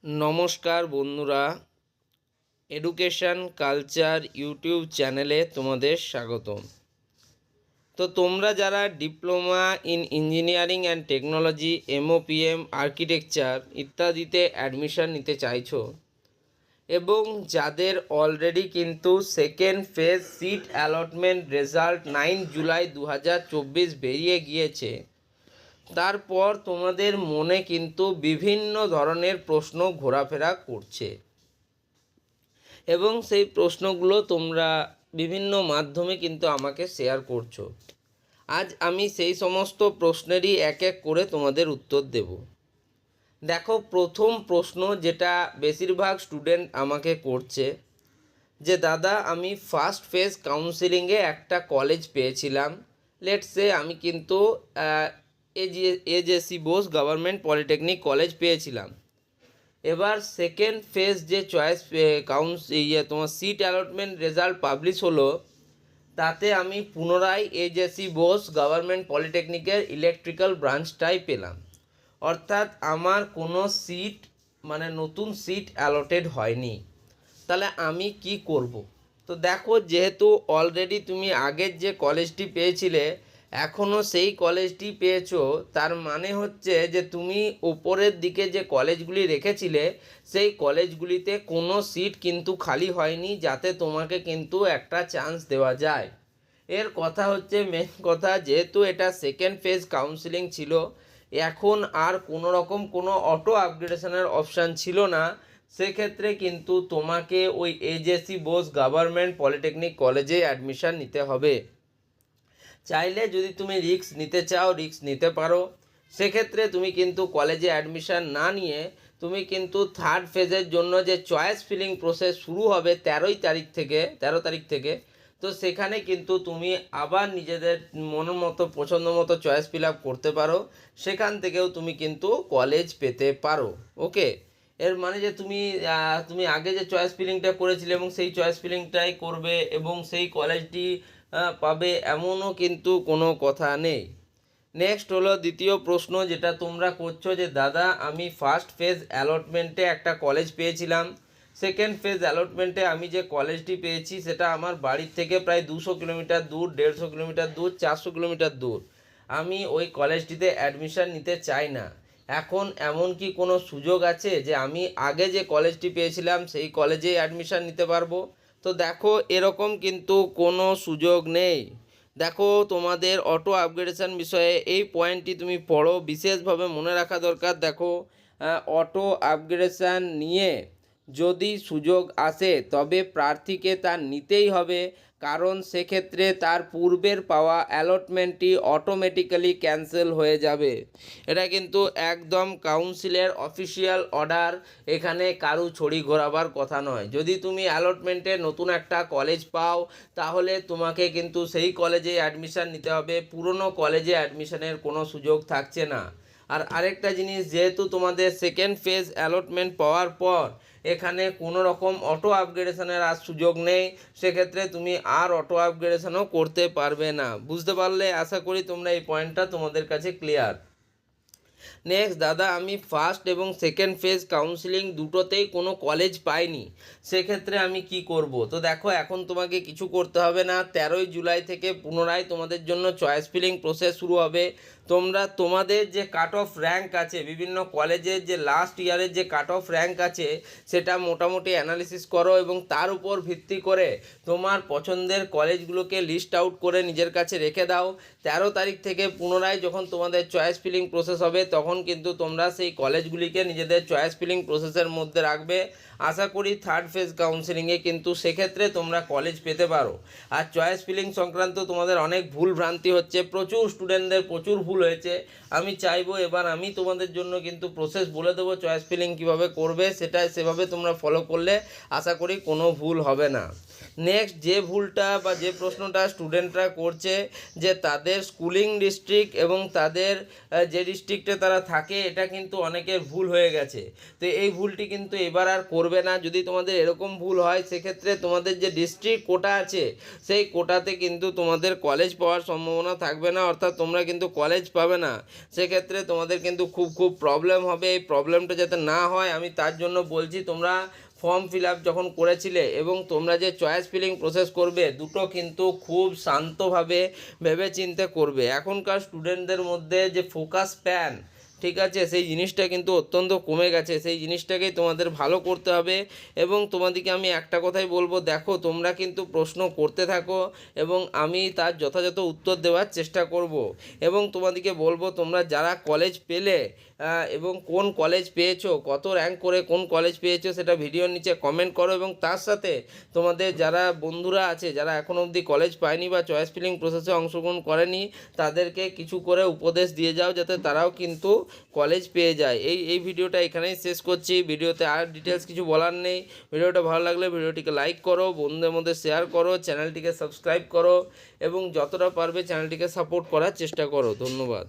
नमस्कार बंधुरा education culture YouTube चैनले तुम्हारे स्वागतम। तो तुम्हारा जरा diploma in engineering and technology MOPM architecture इत्यादिते एडमिशन नीते चाइछो एवं जादेर अलरेडी किन्तु second phase seat allotment result 9 July 2024 बेरिये गिয়েছে, তারপর তোমাদের মনে কিন্তু বিভিন্ন ধরনের প্রশ্ন ঘোরাফেরা করছে এবং সেই প্রশ্নগুলো তোমরা বিভিন্ন মাধ্যমে কিন্তু আমাকে শেয়ার করছো। আজ আমি সেই সমস্ত প্রশ্নেরই এক এক করে তোমাদের উত্তর দেব। দেখো, প্রথম প্রশ্ন যেটা বেশিরভাগ স্টুডেন্ট আমাকে করছে যে দাদা আমি ফার্স্ট ফেজ কাউন্সিলিংয়ে একটা কলেজ পেয়েছিলাম, লেটস সে আমি কিন্তু AJC Bose government polytechnic college পেয়েছিলাম। এবার সেকেন্ড ফেজ যে চয়েস তোমার সিট অ্যালটমেন্ট রেজাল্ট পাবলিশ হলো, তাতে আমি পুনরায় এজেসি বোস গভর্নমেন্ট পলিটেকনিকের ইলেকট্রিক্যাল ব্রাঞ্চটাই পেলাম, অর্থাৎ আমার কোনো সিট মানে নতুন সিট অ্যালটেড হয়নি। তাহলে আমি কি করব? তো দেখো, যেহেতু অলরেডি তুমি আগের যে কলেজটি পেয়েছিলে এখনও সেই কলেজটি পেয়েছো, তার মানে হচ্ছে যে তুমি উপরের দিকে যে কলেজগুলি রেখেছিলে সেই কলেজগুলিতে কোনো সিট কিন্তু খালি হয়নি, যাতে তোমাকে কিন্তু একটা চান্স দেওয়া যায়। এর কথা হচ্ছে, মেন কথা, যেহেতু এটা সেকেন্ড ফেজ কাউন্সিলিং ছিল, এখন আর কোনো রকম কোনো অটো আপগ্রেডেশনের অপশান ছিল না, সেক্ষেত্রে কিন্তু তোমাকে ওই এজেসি বোস গভর্নমেন্ট পলিটেকনিক কলেজে অ্যাডমিশান নিতে হবে। চাইলে যদি তুমি রিস্ক নিতে চাও রিস্ক নিতে পারো, সেক্ষেত্রে তুমি কিন্তু কলেজে অ্যাডমিশান না নিয়ে তুমি কিন্তু থার্ড ফেজের জন্য যে চয়েস ফিলিং প্রসেস শুরু হবে 13 তারিখ থেকে, তো সেখানে কিন্তু তুমি আবার নিজেদের মনের মতো পছন্দ মতো চয়েস ফিল আপ করতে পারো, সেখান থেকেও তুমি কিন্তু কলেজ পেতে পারো। ওকে, এর মানে যে তুমি আগে যে চয়েস ফিলিংটা করেছিলে এবং সেই চয়েস ফিলিংটাই করবে এবং সেই কলেজটি পাবে এমনও কিন্তু কোনো কথা নেই। নেক্সট হলো দ্বিতীয় প্রশ্ন, যেটা তোমরা করছো যে দাদা আমি ফার্স্ট ফেজ অ্যালটমেন্টে একটা কলেজ পেয়েছিলাম, সেকেন্ড ফেজ অ্যালটমেন্টে আমি যে কলেজটি পেয়েছি সেটা আমার বাড়ির থেকে প্রায় 200 কিলোমিটার দূর, 150 কিলোমিটার দূর, 400 কিলোমিটার দূর। আমি ওই কলেজটিতে অ্যাডমিশান নিতে চাই না। এখন এমন কি কোনো সুযোগ আছে যে আমি আগে যে কলেজটি পেয়েছিলাম সেই কলেজেই অ্যাডমিশান নিতে পারবো? তো দেখো, এরকম কিন্তু কোনো সুযোগ নেই। দেখো, তোমাদের অটো আপগ্রেডেশন বিষয়ে এই পয়েন্টটি তুমি পড়ো, বিশেষভাবে মনে রাখা দরকার। দেখো, অটো আপগ্রেডেশন নিয়ে যদি সুযোগ আসে তবে প্রার্থীকে তা নিতেই হবে, কারণ সেক্ষেত্রে তার পূর্বের পাওয়া অ্যালটমেন্টটি অটোমেটিক্যালি ক্যান্সেল হয়ে যাবে। এটা কিন্তু একদম কাউন্সিলের অফিসিয়াল অর্ডার, এখানে কারু ছড়ি ঘোরাবার কথা নয়। যদি তুমি অ্যালটমেন্টে নতুন একটা কলেজ পাও তাহলে তোমাকে কিন্তু সেই কলেজে অ্যাডমিশান নিতে হবে, পুরনো কলেজে অ্যাডমিশানের কোনো সুযোগ থাকছে না। আর আরেকটা জিনিস, যেহেতু তোমাদের সেকেন্ড ফেজ অ্যালটমেন্ট পাওয়ার পর এখানে কোনো রকম অটো আপগ্রেডেশনের আর সুযোগ নেই, সেক্ষেত্রে তুমি আর অটো আপগ্রেডেশনও করতে পারবে না। বুঝতে পারলে? আশা করি তোমরা এই পয়েন্টটা তোমাদের কাছে ক্লিয়ার। নেক্সট, দাদা আমি ফার্স্ট এবং সেকেন্ড ফেজ কাউন্সিলিং দুটোতেই কোনো কলেজ পাইনি, সেক্ষেত্রে আমি কি করব? তো দেখো, এখন তোমাকে কিছু করতে হবে না। 13 জুলাই থেকে পুনরায় তোমাদের জন্য চয়েস ফিলিং প্রসেস শুরু হবে। তোমরা তোমাদের যে কাট অফ র্যাঙ্ক আছে, বিভিন্ন কলেজের যে লাস্ট ইয়ারের যে কাট অফ র্যাঙ্ক আছে সেটা মোটামুটি অ্যানালিসিস করো এবং তার উপর ভিত্তি করে তোমার পছন্দের কলেজগুলোকে লিস্ট আউট করে নিজের কাছে রেখে দাও। 13 তারিখ থেকে পুনরায় যখন তোমাদের চয়েস ফিলিং প্রসেস হবে তখন কিন্তু তোমরা সেই কলেজগুলিকে নিজেদের চয়েস ফিলিং প্রসেসের মধ্যে রাখবে। আশা করি থার্ড ফেজ কাউন্সিলিংয়ে কিন্তু সেক্ষেত্রে তোমরা কলেজ পেতে পারো। আর চয়েস ফিলিং সংক্রান্ত তোমাদের অনেক ভুল ভ্রান্তি হচ্ছে, প্রচুর স্টুডেন্টদের প্রচুর ভুল হয়েছে। আমি চাইবো এবার আমি তোমাদের জন্য কিন্তু প্রসেস বলে দেবো চয়েস ফিলিং কীভাবে করবে, সেটা সেভাবে তোমরা ফলো করলে আশা করি কোনো ভুল হবে না। নেক্সট, যে ভুলটা বা যে প্রশ্নটা স্টুডেন্টরা করছে যে তাদের স্কুলিং ডিস্ট্রিক্ট এবং তাদের যে ডিস্ট্রিক্টে তারা থাকে, এটা কিন্তু অনেকের ভুল হয়ে গেছে। তো এই ভুলটি কিন্তু এবার আর করবে না। যদি তোমাদের এরকম ভুল হয় সেক্ষেত্রে তোমাদের যে ডিস্ট্রিক্ট কোটা আছে সেই কোটাতে কিন্তু তোমাদের কলেজ পাওয়ার সম্ভাবনা থাকবে না, অর্থাৎ তোমরা কিন্তু কলেজ পাবে না। সেক্ষেত্রে তোমাদের কিন্তু খুব প্রবলেম হবে। এই প্রবলেমটা যাতে না হয় আমি তার জন্য বলছি, তোমরা ফর্ম ফিল আপ যখন করেছিলে এবং তোমরা যে চয়েস ফিলিং প্রসেস করবে, দুটো কিন্তু খুব শান্তভাবে ভেবেচিন্তে করবে। এখনকার স্টুডেন্টদের মধ্যে যে ফোকাস প্যান, ঠিক আছে, সেই জিনিসটা কিন্তু অত্যন্ত কমে গেছে। সেই জিনিসটাকেই তোমাদের ভালো করতে হবে। এবং তোমাদেরকে আমি একটা কথাই বলবো, দেখো তোমরা কিন্তু প্রশ্ন করতে থাকো এবং আমি তার যথাযথ উত্তর দেওয়ার চেষ্টা করব। এবং তোমাদেরকে বলবো, তোমরা যারা কলেজ পেলে এবং কোন কলেজ পেয়েছো, কত র্যাঙ্ক করে কোন কলেজ পেয়েছো, সেটা ভিডিওর নিচে কমেন্ট করো। এবং তার সাথে তোমাদের যারা বন্ধুরা আছে যারা এখনও অবধি কলেজ পায়নি বা চয়েস ফিলিং প্রসেসে অংশগ্রহণ করেনি, তাদেরকে কিছু করে উপদেশ দিয়ে যাও যাতে তারাও কিন্তু কলেজ পেয়ে যায়। এই ভিডিওটা এখানেই শেষ করছি। ভিডিওতে আর ডিটেলস কিছু বলার নেই। ভিডিওটা ভালো লাগলে ভিডিওটিকে লাইক করো, বন্ধুদের মধ্যে শেয়ার করো, চ্যানেলটিকে সাবস্ক্রাইব করো এবং যতটা পারবে চ্যানেলটিকে সাপোর্ট করার চেষ্টা করো। ধন্যবাদ।